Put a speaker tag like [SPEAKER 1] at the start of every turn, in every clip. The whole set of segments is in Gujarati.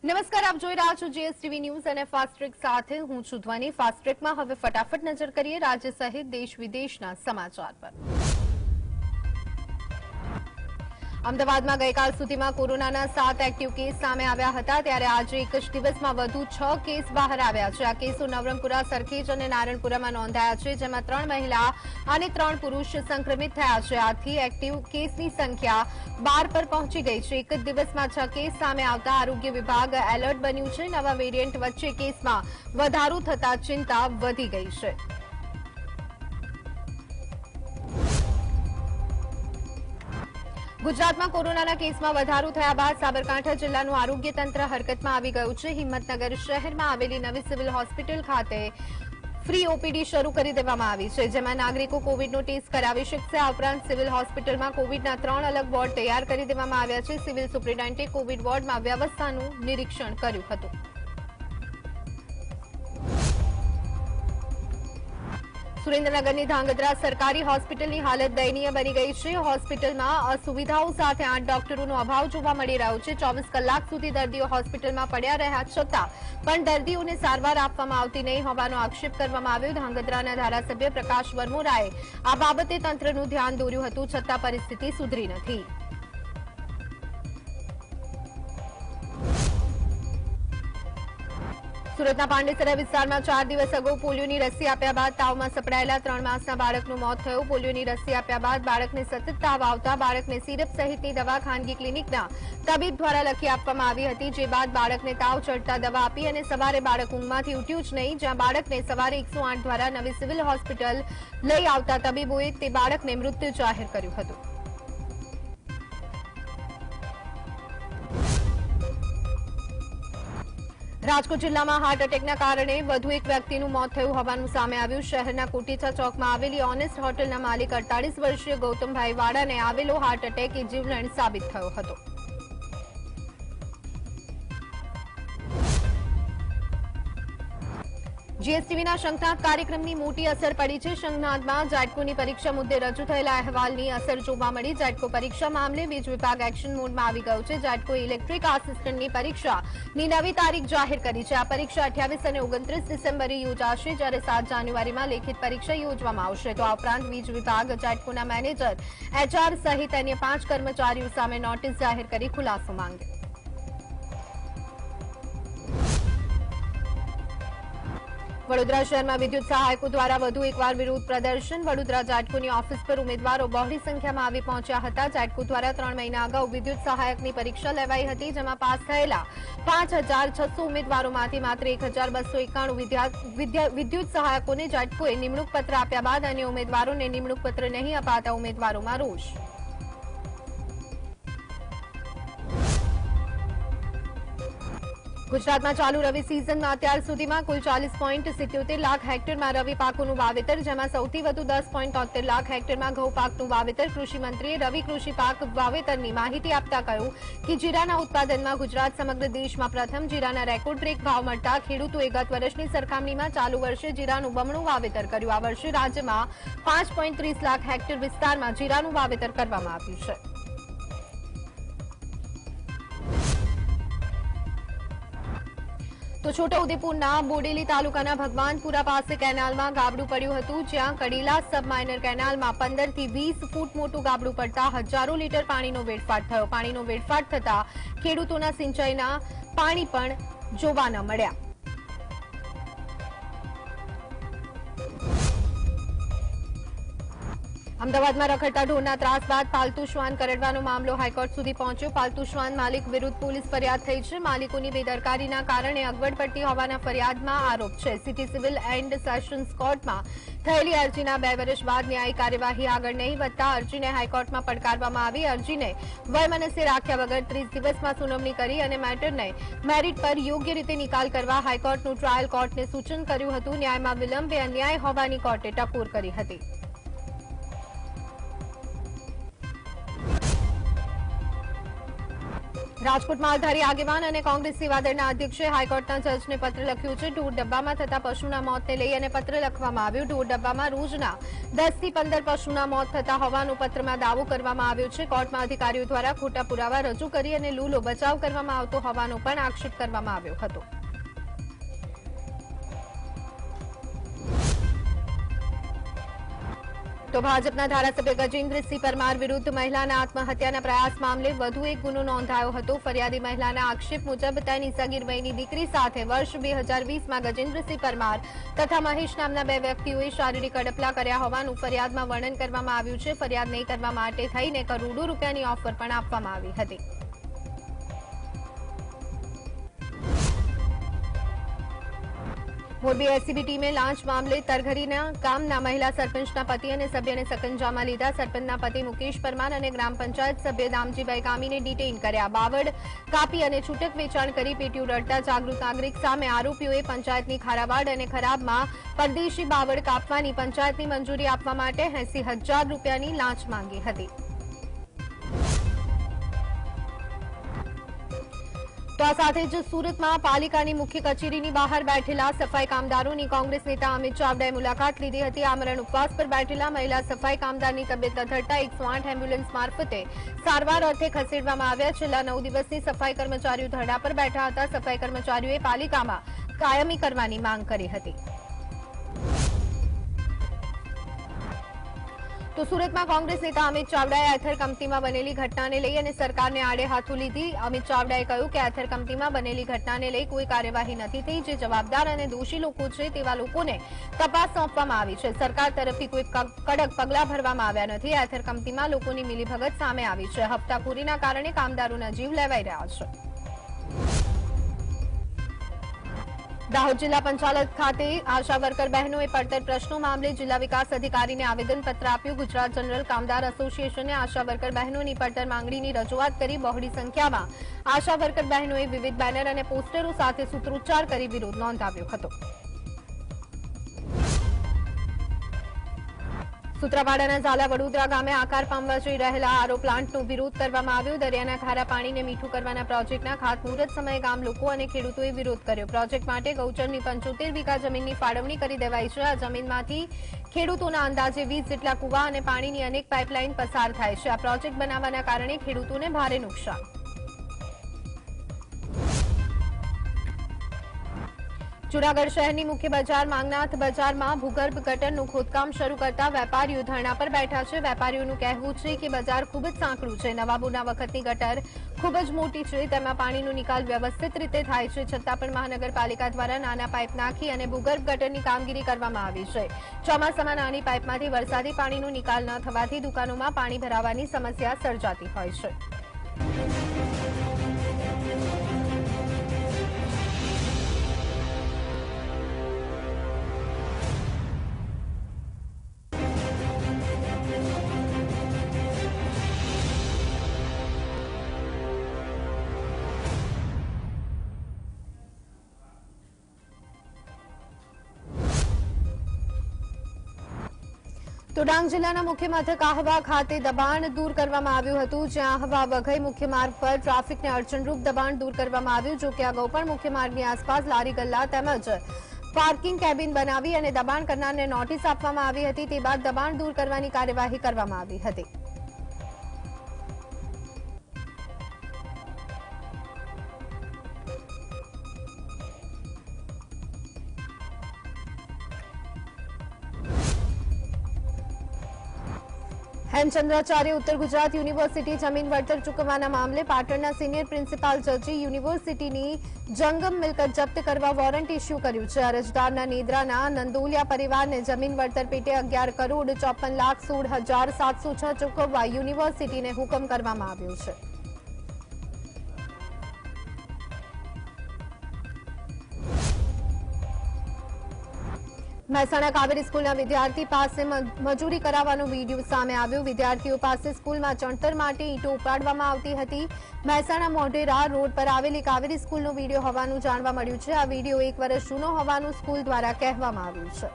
[SPEAKER 1] નમસ્કાર, આપ જોઈ રહ્યા છો જીએસટીવી ન્યૂઝ અને ફાસ્ટ ટ્રેક સાથે હું છું ધ્વની। ફાસ્ટ ટ્રેકમાં હવે ફટાફટ નજર કરીએ રાજ્ય સહિત દેશ વિદેશના સમાચાર પર। અમદાવાદમાં ગઈકાલ સુધીમાં કોરોનાના 7 એક્ટિવ કેસ સામે આવ્યા હતા, ત્યારે આજે એક જ દિવસમાં વધુ 6 કેસ બહાર આવ્યા છે। આ કેસો નવરંગપુરા, સરખેજ અને નારણપુરામાં નોંધાયા છે, જેમાં 3 મહિલા અને 3 પુરુષ સંક્રમિત થયા છે। આથી એક્ટિવ કેસની સંખ્યા 12 પર પહોંચી ગઈ છે। એક જ દિવસમાં 6 કેસ સામે આવતા આરોગ્ય વિભાગ એલર્ટ બન્યું છે। નવા વેરિયન્ટ વચ્ચે કેસમાં વધારો થતા ચિંતા વધી ગઈ છે। ગુજરાતમાં કોરોનાના કેસમાં વધારો થયા બાદ સાબરકાંઠા જિલ્લાનું આરોગ્ય તંત્ર હરકતમાં આવી ગયું છે। હિંમતનગર શહેરમાં આવેલી નવી સિવિલ હોસ્પિટલ ખાતે ફ્રી ઓપીડી શરૂ કરી દેવામાં આવી છે, જેમાં નાગરિકો કોવિડનો ટેસ્ટ કરાવી શકશે। આ ઉપરાંત સિવિલ હોસ્પિટલમાં કોવિડના 3 અલગ વોર્ડ તૈયાર કરી દેવામાં આવ્યા છે। સિવિલ સુપ્રિન્ટેન્ડન્ટે કોવિડ વોર્ડમાં વ્યવસ્થાનું નિરીક્ષણ કર્યું હતું। સુરેન્દ્રનગરની ધાંગધ્રા સરકારી હોસ્પિટલની હાલત દયનીય બની ગઈ છે। હોસ્પિટલમાં અસુવિધાઓ સાથે 8 ડોક્ટરોનો અભાવ જોવા મળી રહ્યો છે। 24 કલાક સુધી દર્દીઓ હોસ્પિટલમાં પડ્યા રહ્યા છતાં પણ દર્દીઓને સારવાર આપવામાં આવતી નહીં હોવાનો આક્ષેપ કરવામાં આવ્યો। ધાંગધ્રાના ધારાસભ્ય પ્રકાશ વરમોરાએ આ બાબતે તંત્રનું ધ્યાન દોર્યું હતું, છતાં પરિસ્થિતિ સુધરી નથી। સુરતના પાંડેસરા વિસ્તારમાં 4 દિવસ અગાઉ પોલિયોની રસી આપ્યા બાદ તાવમાં સપડાયેલા 3 માસના બાળકનું મોત થયું। પોલિયોની રસી આપ્યા બાદ બાળકને સતત તાવ આવતા બાળકને સિરપ સહિતની દવા ખાનગી ક્લિનિકના તબીબ દ્વારા લખી આપવામાં આવી હતી, જે બાદ બાળકને તાવ ચડતા દવા આપી અને સવારે બાળક ઊંઘમાંથી ઉઠ્યું જ નહીં, જ્યાં બાળકને સવારે 108 દ્વારા નવી સિવિલ હોસ્પિટલ લઈ આવતા તબીબોએ તે બાળકને મૃત જાહેર કર્યું હતું। રાજકોટ જિલ્લામાં હાર્ટ એટેકના કારણે વધુ એક વ્યક્તિનું મોત થયું હોવાનું સામે આવ્યું। શહેરના કોટીચા ચોકમાં આવેલી ઓનેસ્ટ હોટલના માલિક 48 વર્ષીય ગૌતમભાઈ વાડાને આવેલો હાર્ટ એટેક એ જીવલેણ સાબિત થયો હતો। જીએસટીવીના શંખનાદ કાર્યક્રમની મોટી અસર પડી છે। શંખનાદમાં જાટકોની પરીક્ષા મુદ્દે રજૂ થયેલા અહેવાલની અસર જોવા મળી। જાટકો પરીક્ષા મામલે વીજ વિભાગ એક્શન મોડમાં આવી ગયો છે। જાટકોએ ઇલેક્ટ્રિક આસિસ્ટન્ટની પરીક્ષાની નવી તારીખ જાહેર કરી છે। આ પરીક્ષા 28 અને 29 ડિસેમ્બરે યોજાશે, જ્યારે 7 જાન્યુઆરીમાં લેખિત પરીક્ષા યોજવામાં આવશે। તો આ ઉપરાંત વીજ વિભાગ જાટકોના મેનેજર, એચઆર સહિત અન્ય 5 કર્મચારીઓ સામે નોટિસ જાહેર કરી ખુલાસો માંગ્યો। વડોદરા શહેરમાં વિદ્યુત સહાયકો દ્વારા વધુ એકવાર વિરોધ પ્રદર્શન। વડોદરા જાટકોની ઓફિસ પર ઉમેદવારો બહોળી સંખ્યામાં આવી પહોંચ્યા હતા। જાટકો દ્વારા 3 મહિના અગાઉ વિદ્યુત સહાયકની પરીક્ષા લેવાઈ હતી, જેમાં પાસ થયેલા 5600 ઉમેદવારોમાંથી માત્ર 1291 વિદ્યુત સહાયકોને જાટકોએ નિમણૂક પત્ર આપ્યા બાદ અન્ય ઉમેદવારોને નિમણૂક પત્ર નહીં અપાતા ઉમેદવારોમાં રોષ। ગુજરાતમાં ચાલુ રવિ સિઝનમાં અત્યાર સુધીમાં કુલ 40.77 લાખ હેક્ટરમાં રવિ પાકોનું વાવેતર, જેમાં સૌથી વધુ 10.73 લાખ હેક્ટરમાં ઘઉં પાકનું વાવેતર। કૃષિમંત્રીએ રવિ કૃષિ પાક વાવેતરની માહિતી આપતા કહ્યું કે જીરાના ઉત્પાદનમાં ગુજરાત સમગ્ર દેશમાં પ્રથમ। જીરાના રેકોર્ડ બ્રેક ભાવ મળતા ખેડૂતોએ ગત વર્ષની સરખામણીમાં ચાલુ વર્ષે જીરાનું બમણું વાવેતર કર્યું। આ વર્ષે રાજ્યમાં 5.30 લાખ હેક્ટર વિસ્તારમાં જીરાનું વાવેતર કરવામાં આવ્યું છે। તો છોટાઉદેપુરના બોડેલી તાલુકાના ભગવાનપુરા પાસે કેનાલમાં ગાબડું પડ્યું હતું, જ્યાં કડીલા સબમાઇનર કેનાલમાં 15 થી 20 ફૂટ મોટું ગાબડું પડતા હજારો લીટર પાણીનો વેડફાટ થયો। પાણીનો વેડફાટ થતા ખેડૂતોના સિંચાઈના પાણી પણ જોવા ન મળ્યા। અમદાવાદમાં રખડતા ઢોરના ત્રાસ બાદ પાલતુ શ્વાન કરડવાનો મામલો હાઈકોર્ટ સુધી પહોંચ્યો। પાલતુ શ્વાન માલિક વિરુદ્ધ પોલીસ ફરિયાદ થઈ છે। માલિકોની બેદરકારીના કારણે અગવડ પડતી હોવાના ફરિયાદમાં આરોપ છે। સિટી સિવિલ એન્ડ સેશન્સ કોર્ટમાં થયેલી અરજીના 2 વર્ષ બાદ ન્યાયિક કાર્યવાહી આગળ નહીં વધતા અરજીને હાઈકોર્ટમાં પડકારવામાં આવી। અરજીને વયમનસ્ય રાખ્યા વગર 30 દિવસમાં સુનાવણી કરી અને મેટરને મેરિટ પર યોગ્ય રીતે નિકાલ કરવા હાઈકોર્ટનું ટ્રાયલ કોર્ટને સૂચન કર્યું હતું। ન્યાયમાં વિલંબે અન્યાય હોવાની કોર્ટે ટકોર કરી હતી। રાજકોટમાં અલધારી આગેવાન અને કોંગ્રેસ સેવાદળના અધ્યક્ષે હાઈકોર્ટના જજને પત્ર લખ્યું છે. ઢોર ડબ્બામાં થતા પશુના મોતને લઈ અને પત્ર લખવામાં આવ્યું. ઢોર ડબ્બામાં રોજના 10 થી 15 પશુના મોત થતા હોવાનું પત્રમાં દાવો કરવામાં આવ્યો છે. કોર્ટમાં અધિકારીઓ દ્વારા ખોટા પુરાવા રજૂ કરી અને લૂલો બચાવ કરવામાં આવતો હોવાનો પણ આક્ષેપ કરવામાં આવ્યો હતો. તો ભાજપના ધારાસભ્ય ગજેન્દ્રસિંહ પરમાર વિરુદ્ધ મહિલાના આત્મહત્યાના પ્રયાસ મામલે વધુ એક ગુનો નોંધાયો હતો. ફરિયાદી મહિલાના આક્ષેપ મુજબ તેની સગીર વયની દીકરી સાથે વર્ષ 2020માં ગજેન્દ્રસિંહ પરમાર તથા મહેશ નામના બે વ્યક્તિઓએ શારીરિક અડપલા કર્યા હોવાનું ફરિયાદમાં વર્ણન કરવામાં આવ્યું છે. ફરિયાદ નહીં કરવા માટે થઈને કરોડો રૂપિયાની ઓફર પણ આપવામાં આવી હતી. મોરબી એસીબી ટીમે લાંચ મામલે તરઘરીના ગામના મહિલા સરપંચના પતિ અને સભ્યને સકંજામાં લીધા. સરપંચના પતિ મુકેશ પરમાર અને ગ્રામ પંચાયત સભ્ય દામજીભાઈ કામીને ડિટેઇન કર્યા. બાવળ કાપી અને છૂટક વેચાણ કરી પેટીયું રડતા જાગૃત નાગરિક સામે આરોપીઓએ પંચાયતની ખારાવાડ અને ખરાબમાં પરદેશી બાવળ કાપવાની પંચાયતની મંજૂરી આપવા માટે 80,000 રૂપિયાની લાંચ માંગી હતી. તો આ સાથે જ સુરતમાં પાલિકાની મુખ્ય કચેરીની બહાર બેઠેલા સફાઈ કામદારોની કોંગ્રેસ નેતા અમિત ચાવડાએ મુલાકાત લીધી હતી. આમરણ ઉપવાસ પર બેઠેલા મહિલા સફાઈ કામદારની તબિયત લથડતા 108 એમ્બ્યુલન્સ મારફતે સારવાર અર્થે ખસેડવામાં આવ્યા. છેલ્લા 9 દિવસથી સફાઈ કર્મચારીઓ ધરણા પર બેઠા હતા. સફાઈ કર્મચારીઓએ પાલિકામાં કાયમી કરવાની માંગ કરી હતી. તો સુરતમાં કોંગ્રેસ નેતા અમિત ચાવડાએ એથર કંપનીમાં બનેલી ઘટનાને લઈ અને સરકારને આડે હાથો લીધી. અમિત ચાવડાએ કહ્યું કે એથર કંપનીમાં બનેલી ઘટનાને લઈ કોઈ કાર્યવાહી નથી થઈ. જે જવાબદાર અને દોષી લોકો છે તેવા લોકોને તપાસ સોંપવામાં આવી છે. સરકાર તરફથી કોઈ કડક પગલાં ભરવામાં આવ્યા નથી. એથર કંપનીમાં લોકોની મિલીભગત સામે આવી છે. હપ્તાખોરીના કારણે કામદારોના જીવ લેવાઈ રહ્યા છે. દાહોદ જિલ્લા પંચાયત ખાતે આશા વર્કર બહેનોએ પડતર પ્રશ્નો મામલે જિલ્લા વિકાસ અધિકારીને આવેદનપત્ર આપ્યું. ગુજરાત જનરલ કામદાર એસોસિએશને આશા વર્કર બહેનોની પડતર માંગણીની રજૂઆત કરી. બહોળી સંખ્યામાં આશા વર્કર બહેનોએ વિવિધ બેનર અને પોસ્ટરો સાથે સૂત્રોચ્ચાર કરી વિરોધ નોંધાવ્યો હતો. સુત્રાપાડાના ઝાલા વડોદરા ગામે આકાર પામવા જઈ રહેલા આરઓ પ્લાન્ટનો વિરોધ કરવામાં આવ્યો. દરિયાના ખારા પાણીને મીઠું કરવાના પ્રોજેક્ટના ખાતમુહૂર્ત સમયે ગામ લોકો અને ખેડૂતોએ વિરોધ કર્યો. પ્રોજેક્ટ માટે ગૌચરની 75 વીઘા જમીનની ફાળવણી કરી દેવાઈ છે. આ જમીનમાંથી ખેડૂતોના અંદાજે 20 જેટલા કુવા અને પાણીની અનેક પાઇપલાઇન પસાર થાય છે. આ પ્રોજેક્ટ બનાવવાના કારણે ખેડૂતોને ભારે નુકસાન. જૂનાગઢ શહેરની મુખ્ય બજાર માંગનાથ બજારમાં ભૂગર્ભ ગટરનું ખોદકામ શરૂ કરતા વેપારીઓ ધરણા પર બેઠા છે. વેપારીઓનું કહેવું છે કે બજાર ખૂબ જ સાંકડું છે. નવાબોના વખતની ગટર ખૂબ જ મોટી છે. તેમાં પાણીનો નિકાલ વ્યવસ્થિત રીતે થાય છે. છતાં પણ મહાનગરપાલિકા દ્વારા નાના પાઇપ નાખી અને ભૂગર્ભ ગટરની કામગીરી કરવામાં આવી છે. ચોમાસામાં નાની પાઇપમાંથી વરસાદી પાણીનો નિકાલ ન થવાથી દુકાનોમાં પાણી ભરાવાની સમસ્યા સર્જાતી હોય છે. તો ડાંગ જિલ્લાના મુખ્ય મથક આહવા ખાતે દબાણ દૂર કરવામાં આવ્યું હતું. જ્યાં આહવા વઘઈ મુખ્ય માર્ગ પર ટ્રાફિકને અડચણરૂપ દબાણ દૂર કરવામાં આવ્યું. જો કે અગાઉ પણ મુખ્ય માર્ગની આસપાસ લારી ગલ્લા તેમજ પાર્કિંગ કેબિન બનાવી અને દબાણ કરનારને નોટિસ આપવામાં આવી હતી. તે બાદ દબાણ દૂર કરવાની કાર્યવાહી કરવામાં આવી હતી. હેમચંદ્રાચાર્ય ઉત્તર ગુજરાત યુનિવર્સિટી જમીન વળતર ચૂકવવાના મામલે પાટણના સિનિયર પ્રિન્સિપાલ જજે યુનિવર્સિટીની જંગમ મિલકત જપ્ત કરવા વોરંટ ઇસ્યુ કર્યું છે. અરજદારના નેદરાના નંદોલિયા પરિવારને જમીન વળતર પેટે 11,54,16,706 ચૂકવવા યુનિવર્સિટીને હુકમ કરવામાં આવ્યો છે. મહેસાણા કાવેરી સ્કૂલના વિદ્યાર્થી પાસે મજૂરી કરાવવાનો વિડીયો સામે આવ્યો. વિદ્યાર્થીઓ પાસે સ્કૂલમાં ચણતર માટે ઈંટો ઉપાડવામાં આવતી હતી. મહેસાણા મોઢેરા રોડ પર આવેલી કાવેરી સ્કૂલનો વિડીયો હોવાનું જાણવા મળ્યું છે. આ વિડીયો 1 વર્ષ જૂનો હોવાનું સ્કૂલ દ્વારા કહેવામાં આવ્યું છે.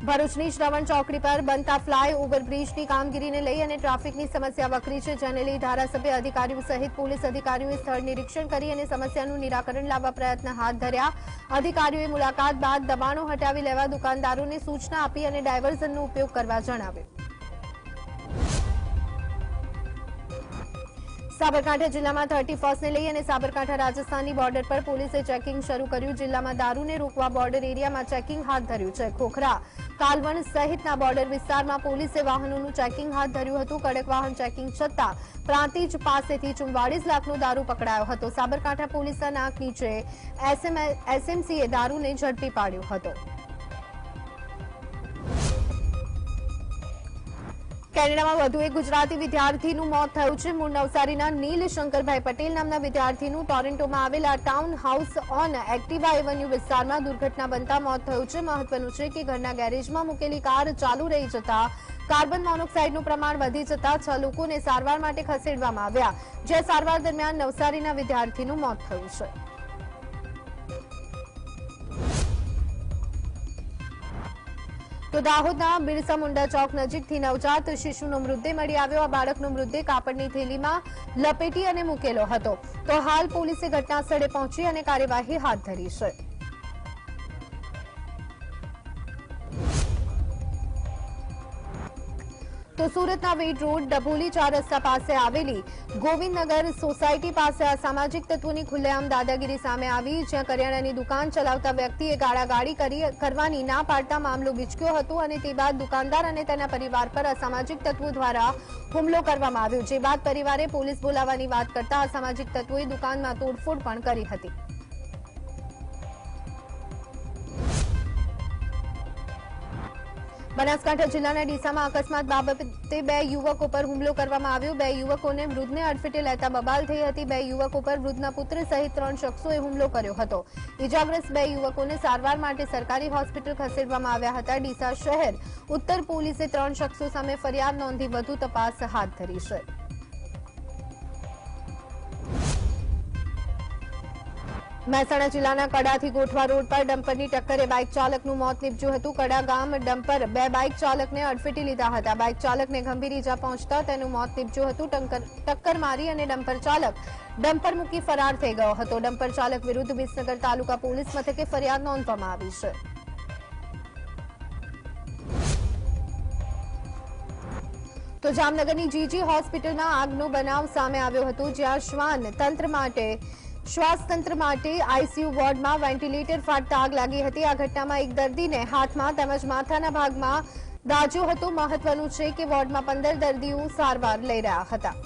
[SPEAKER 1] ભરૂચની શ્રવણ ચોકડી પર બનતા ફ્લાય ઓવરબ્રિજની કામગીરીને લઈ અને ટ્રાફિકની સમસ્યા વકરી છે, જેને લઈ ધારાસભ્ય અધિકારીઓ સહિત પોલીસ અધિકારીઓએ સ્થળ નિરીક્ષણ કરી અને સમસ્યાનું નિરાકરણ લાવવા પ્રયત્ન હાથ ધર્યા. અધિકારીઓએ મુલાકાત બાદ દબાણો હટાવી લેવા દુકાનદારોને સૂચના આપી અને ડાયવર્ઝનનો ઉપયોગ કરવા જણાવ્યું. સાબરકાંઠા જિલ્લામાં 31ને લઈ અને સાબરકાંઠા રાજસ્થાનની બોર્ડર પર પોલીસે ચેકિંગ શરૂ કર્યું. જિલ્લામાં દારૂને રોકવા બોર્ડર એરિયામાં ચેકિંગ હાથ ધર્યું છે. ખોખરા, કાલવણ સહિતના બોર્ડર વિસ્તારમાં પોલીસે વાહનોનું ચેકિંગ હાથ ધર્યું હતું. કડક વાહન ચેકિંગ છતાં પ્રાંતિજ પાસેથી 44 લાખનો દારૂ પકડાયો હતો. સાબરકાંઠા પોલીસના નાક નીચે એસએમસીએ દારૂને ઝડપી પાડ્યો હતો. કેનેડામાં વધુ એક ગુજરાતી વિદ્યાર્થીનું મોત થયું છે. મૂળ નવસારીના નીલ શંકરભાઈ પટેલ નામના વિદ્યાર્થીનું ટોરેન્ટોમાં આવેલા town house on Activa avenue વિસ્તારમાં દુર્ઘટના બનતા મોત થયું છે. મહત્વનું છે કે ઘરના ગેરેજમાં મૂકેલી કાર ચાલુ રહી જતા કાર્બન મોનોક્સાઇડનું પ્રમાણ વધી જતા 6 લોકોને સારવાર માટે ખસેડવામાં આવ્યા, જ્યાં સારવાર દરમિયાન નવસારીના વિદ્યાર્થીનું મોત થયું છે. તો દાહોદના બિરસા મુંડા ચોક નજીકથી નવજાત શિશુનો મૃતદેહ મળી આવ્યો. આ બાળકનો મૃતદેહ કાપડની થેલીમાં લપેટી અને મૂકેલો હતો. તો હાલ પોલીસે ઘટના સ્થળે પહોંચી અને કાર્યવાહી હાથ ધરી છે. તો સુરતના વેડ રોડ ડભોલી 4 રસ્તા પાસે આવેલી ગોવિંદનગર સોસાયટી પાસે અસામાજિક તત્વોની ખુલ્લેઆમ દાદાગીરી સામે આવી, જ્યાં કરિયાણાની દુકાન ચલાવતા વ્યક્તિએ ગાળાગાળી કરવાની ના પાડતા મામલો વિચક્યો હતો અને તે બાદ દુકાનદાર અને તેના પરિવાર પર અસામાજિક તત્વો દ્વારા હુમલો કરવામાં આવ્યો. જે બાદ પરિવારે પોલીસ બોલાવવાની વાત કરતા અસામાજિક તત્વોએ દુકાનમાં તોડફોડ પણ કરી હતી. બનાસકાંઠા જિલ્લાના ડીસામાં અકસ્માત બાબતે 2 યુવકો પર હુમલો કરવામાં આવ્યો. 2 યુવકોને વૃદ્ધને અડફેટે લેતા બબાલ થઈ હતી. 2 યુવકો પર વૃદ્ધના પુત્ર સહિત 3 શખ્સોએ હુમલો કર્યો હતો. ઇજાગ્રસ્ત 2 યુવકોને સારવાર માટે સરકારી હોસ્પિટલ ખસેડવામાં આવ્યા હતા. ડીસા શહેર ઉત્તર પોલીસે 3 શખ્સો સામે ફરિયાદ નોંધી વધુ તપાસ હાથ ધરી છે. મહેસાણા જિલ્લાના કડાથી ગોઠવા રોડ પર ડમ્પરની ટક્કરે બાઇક ચાલકનું મોત નીપજ્યું હતું. કડા ગામ ડમ્પર 2 બાઇક ચાલકને અડફેટી લીધા હતા. બાઇક ચાલકને ગંભીર ઈજા પહોંચતા તેનું મોત નીપજ્યું હતું. ટક્કર મારી અને ડમ્પર ચાલક ડમ્પર મૂકી ફરાર થઈ ગયો હતો. ડમ્પર ચાલક વિરુદ્ધ વિસનગર તાલુકા પોલીસ મથકે ફરિયાદ નોંધવામાં આવી છે. તો જામનગરની જીજી હોસ્પિટલમાં આગનો બનાવ સામે આવ્યો હતો, જ્યાં શ્વાસતંત્ર માટે આઈસીયુ વોર્ડમાં વેન્ટિલેટર ફાટતા આગ લાગી હતી. આ ઘટનામાં એક દર્દીને હાથમાં તેમજ માથાના ભાગમાં દાઝ્યો હતો. મહત્વનું છે કે વોર્ડમાં 15 દર્દીઓ સારવાર લઈ રહ્યા હતા.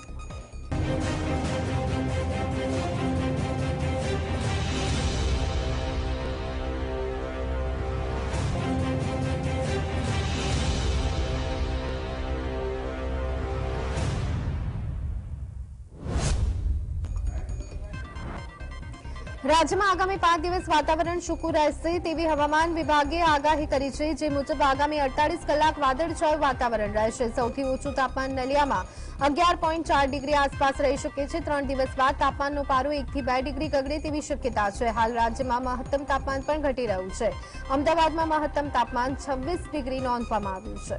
[SPEAKER 1] રાજ્યમાં આગામી 5 દિવસ વાતાવરણ સૂકું રહેશે તેવી હવામાન વિભાગે આગાહી કરી છે. જે મુજબ આગામી 48 કલાક વાદળછાયું વાતાવરણ રહેશે. સૌથી ઓછું તાપમાન નલિયામાં 11.4 ડિગ્રી આસપાસ રહી શકે છે. 3 દિવસ બાદ તાપમાનનો પારો 1 થી 2 ડિગ્રી ગગડે તેવી શક્યતા છે. હાલ રાજ્યમાં મહત્તમ તાપમાન પણ ઘટી રહ્યું છે. અમદાવાદમાં મહત્તમ તાપમાન 26 ડિગ્રી નોંધવામાં આવ્યું છે.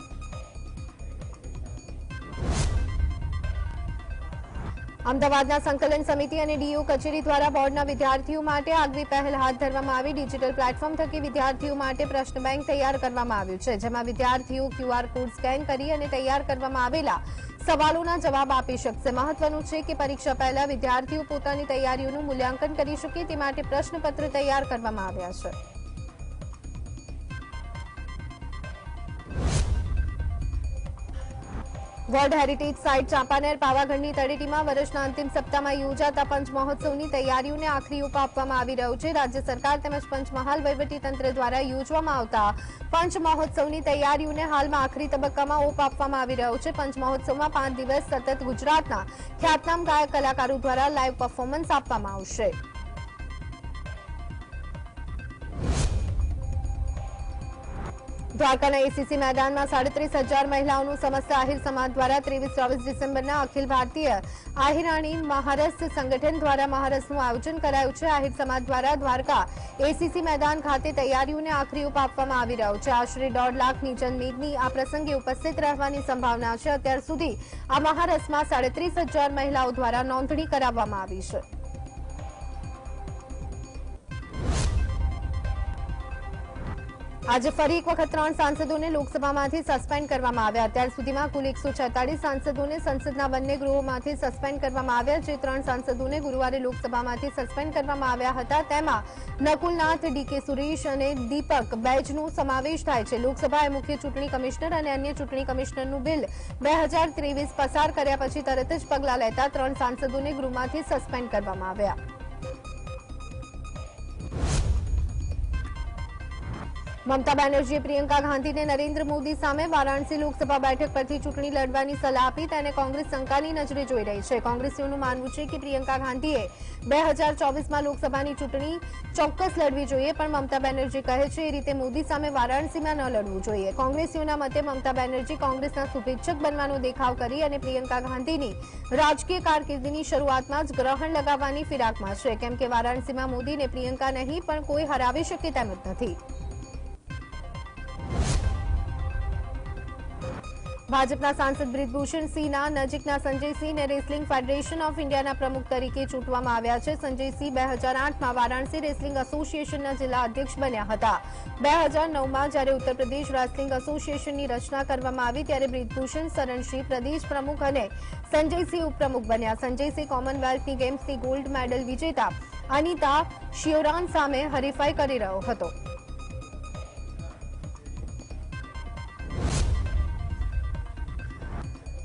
[SPEAKER 1] અમદાવાદના સંકલન સમિતિ અને ડીઓ કચેરી દ્વારા બોર્ડના વિદ્યાર્થીઓ માટે આગવી પહેલ હાથ ધરવામાં આવી. ડિજિટલ પ્લેટફોર્મ થકી વિદ્યાર્થીઓ માટે પ્રશ્ન બેંક તૈયાર કરવામાં આવ્યું છે, જેમાં વિદ્યાર્થીઓ QR કોડ સ્કેન કરી અને તૈયાર કરવામાં આવેલા સવાલોના જવાબ આપી શકશે. મહત્વનું છે કે પરીક્ષા પહેલા વિદ્યાર્થીઓ પોતાની તૈયારીઓનું મૂલ્યાંકન કરી શકે તે માટે પ્રશ્નપત્ર તૈયાર કરવામાં આવ્યા છે. વર્લ્ડ હેરિટેજ સાઇટ ચાંપાનેર પાવાગઢની તળેટીમાં વર્ષના અંતિમ સપ્તાહમાં યોજાતા પંચ મહોત્સવની તૈયારીઓને આખરી ઓપ આપવામાં આવી રહ્યો છે. રાજ્ય સરકાર તેમજ પંચમહાલ વહીવટીતંત્ર દ્વારા યોજવામાં આવતા પંચ મહોત્સવની તૈયારીઓને હાલમાં આખરી તબક્કામાં ઓપ આપવામાં આવી રહ્યો છે. પંચ મહોત્સવમાં 5 દિવસ સતત ગુજરાતના ખ્યાતનામ ગાયક કલાકારો દ્વારા લાઇવ પરફોર્મન્સ આપવામાં આવશે. દ્વારકાના એસીસી મેદાનમાં 33,000 મહિલાઓનું સમસ્ત આહિર સમાજ દ્વારા 23-24 ડિસેમ્બરના અખિલ ભારતીય આહિરાણી મહારસ સંગઠન દ્વારા મહારસનું આયોજન કરાયું છે. આહિર સમાજ દ્વારા દ્વારકા એસીસી મેદાન ખાતે તૈયારીઓને આખરી ઓપ આપવામાં આવી રહ્યો છે. આશરે 1.5 લાખની જનમેદની આ પ્રસંગે ઉપસ્થિત રહેવાની સંભાવના છે. અત્યાર સુધી આ મહારસમાં 33,000 મહિલાઓ દ્વારા નોંધણી કરાવવામાં આવી છે. આજે ફરી એક વખત 3 સાંસદોને લોકસભામાંથી સસ્પેન્ડ કરવામાં આવ્યા. અત્યાર સુધીમાં કુલ 146 સાંસદોને સંસદના બંને ગૃહોમાંથી સસ્પેન્ડ કરવામાં આવ્યા. જે 3 સાંસદોને ગુરુવારે લોકસભામાંથી સસ્પેન્ડ કરવામાં આવ્યા હતા તેમાં નકુલનાથ, ડીકે સુરેશ અને દીપક બેજનો સમાવેશ થાય છે. લોકસભાએ મુખ્ય ચૂંટણી કમિશનર અને અન્ય ચૂંટણી કમિશનરનું બિલ 2023 પસાર કર્યા પછી તરત જ પગલાં લેતા 3 સાંસદોને ગૃહમાંથી સસ્પેન્ડ કરવામાં આવ્યા. મમતા બેનર્જીએ પ્રિયંકા ગાંધીને નરેન્દ્ર મોદી સામે વારાણસી લોકસભા બેઠક પરથી ચૂંટણી લડવાની સલાહ આપી. તેને કોંગ્રેસ શંકાની નજરે જોઈ રહી છે. કોંગ્રેસીઓનું માનવું છે કે પ્રિયંકા ગાંધીએ 2024માં લોકસભાની ચૂંટણી ચોક્કસ લડવી જોઈએ, પણ મમતા બેનર્જી કહે છે એ રીતે મોદી સામે વારાણસીમાં ન લડવું જોઈએ. કોંગ્રેસીઓના મતે મમતા બેનર્જી કોંગ્રેસના શુભેચ્છક બનવાનો દેખાવ કરી અને પ્રિયંકા ગાંધીની રાજકીય કારકિર્દીની શરૂઆતમાં જ ગ્રહણ લગાવવાની ફિરાકમાં છે, કેમ કે વારાણસીમાં મોદીને પ્રિયંકા નહીં પણ કોઈ હરાવી શકે તેમ જ નથી. ભાજપના સાંસદ બ્રિજભૂષણ સિંહના નજીકના સંજયસિંહને રેસલિંગ ફેડરેશન ઓફ ઇન્ડિયાના પ્રમુખ તરીકે ચૂંટવામાં આવ્યા છે. સંજયસિંહ 2008માં વારાણસી રેસલિંગ એસોસિએશનના જિલ્લા અધ્યક્ષ બન્યા હતા. 2009માં જ્યારે ઉત્તર પ્રદેશ રેસલિંગ એસોસિએશનની રચના કરવામાં આવી ત્યારે બ્રિજભૂષણ સરણસિંહ પ્રદેશ પ્રમુખ અને સંજયસિંહ ઉપપ્રમુખ બન્યા. સંજયસિંહ કોમનવેલ્થની ગેમ્સની ગોલ્ડ મેડલ વિજેતા અનિતા શિયોરાન સામે હરીફાઈ કરી રહ્યો હતો.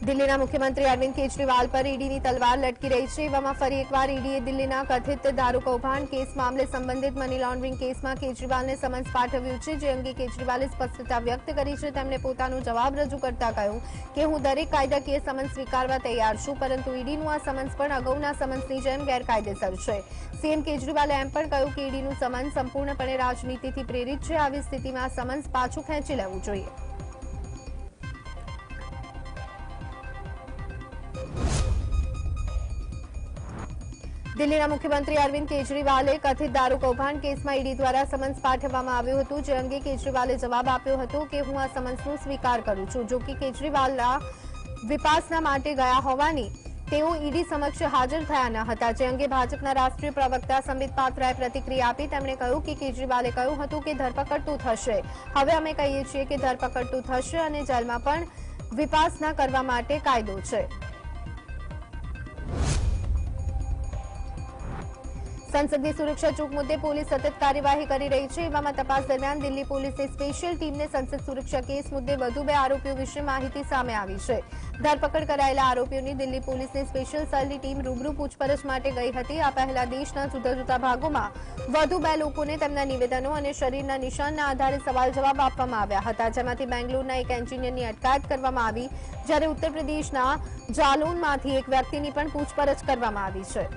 [SPEAKER 1] દિલ્હીના મુખ્યમંત્રી અરવિંદ કેજરીવાલ પર ઈડીની તલવાર લટકી રહી છે. એવામાં ફરી એકવાર ઈડીએ દિલ્હીના કથિત દારૂ કૌભાંડ કેસ મામલે સંબંધિત મની લોન્ડરિંગ કેસમાં કેજરીવાલને સમન્સ પાઠવ્યું છે. જે અંગે કેજરીવાલે સ્પષ્ટતા વ્યક્ત કરી છે. તેમણે પોતાનો જવાબ રજૂ કરતા કહ્યું કે હું દરેક કાયદાકીય સમન્સ સ્વીકારવા તૈયાર છું, પરંતુ ઈડીનું આ સમન્સ પણ અગાઉના સમન્સની જેમ ગેરકાયદેસર છે. સીએમ કેજરીવાલે એમ પણ કહ્યું કે ઈડીનું સમન્સ સંપૂર્ણપણે રાજનીતિથી પ્રેરિત છે. આવી સ્થિતિમાં સમન્સ પાછું ખેંચી લેવું જોઈએ. દિલ્હીના મુખ્યમંત્રી અરવિંદ કેજરીવાલે કથિત દારૂ કૌભાંડ કેસમાં ઈડી દ્વારા સમન્સ પાઠવવામાં આવ્યું હતું. જે અંગે કેજરીવાલે જવાબ આપ્યો હતો કે હું આ સમન્સનો સ્વીકાર કરું છું. જો કે કેજરીવાલના વિપાસના માટે ગયા હોવાની તેઓ ઈડી સમક્ષ હાજર થયા ન હતા. જે અંગે ભાજપના રાષ્ટ્રીય પ્રવક્તા સંબિત પાત્રાએ પ્રતિક્રિયા આપી. તેમણે કહ્યું કે કેજરીવાલે કહ્યું હતું કે ધરપકડ તો થશે. હવે અમે કહીએ છીએ કે ધરપકડ તો થશે અને જેલમાં પણ વિપાસના કરવા માટે કાયદો છે. સંસદની સુરક્ષા ચૂક મુદ્દે પોલીસ સતત કાર્યવાહી કરી રહી છે. એવામાં તપાસ દરમિયાન દિલ્હી પોલીસની સ્પેશિયલ ટીમને સંસદ સુરક્ષા કેસ મુદ્દે વધુ 2 આરોપીઓ વિશે માહિતી સામે આવી છે. ધરપકડ કરાયેલા આરોપીઓની દિલ્હી પોલીસની સ્પેશિયલ સેલની ટીમ રૂબરૂ પૂછપરછ માટે ગઈ હતી. આ પહેલા દેશના જુદા જુદા ભાગોમાં વધુ 2 લોકોને તેમના નિવેદનો અને શરીરના નિશાનના આધારે સવાલ જવાબ આપવામાં આવ્યા હતા. જેમાંથી બેંગ્લોરના એક એન્જિનિયરની અટકાયત કરવામાં આવી, જ્યારે ઉત્તર પ્રદેશના જાલૌનમાંથી એક વ્યક્તિની પણ પૂછપરછ કરવામાં આવી છે.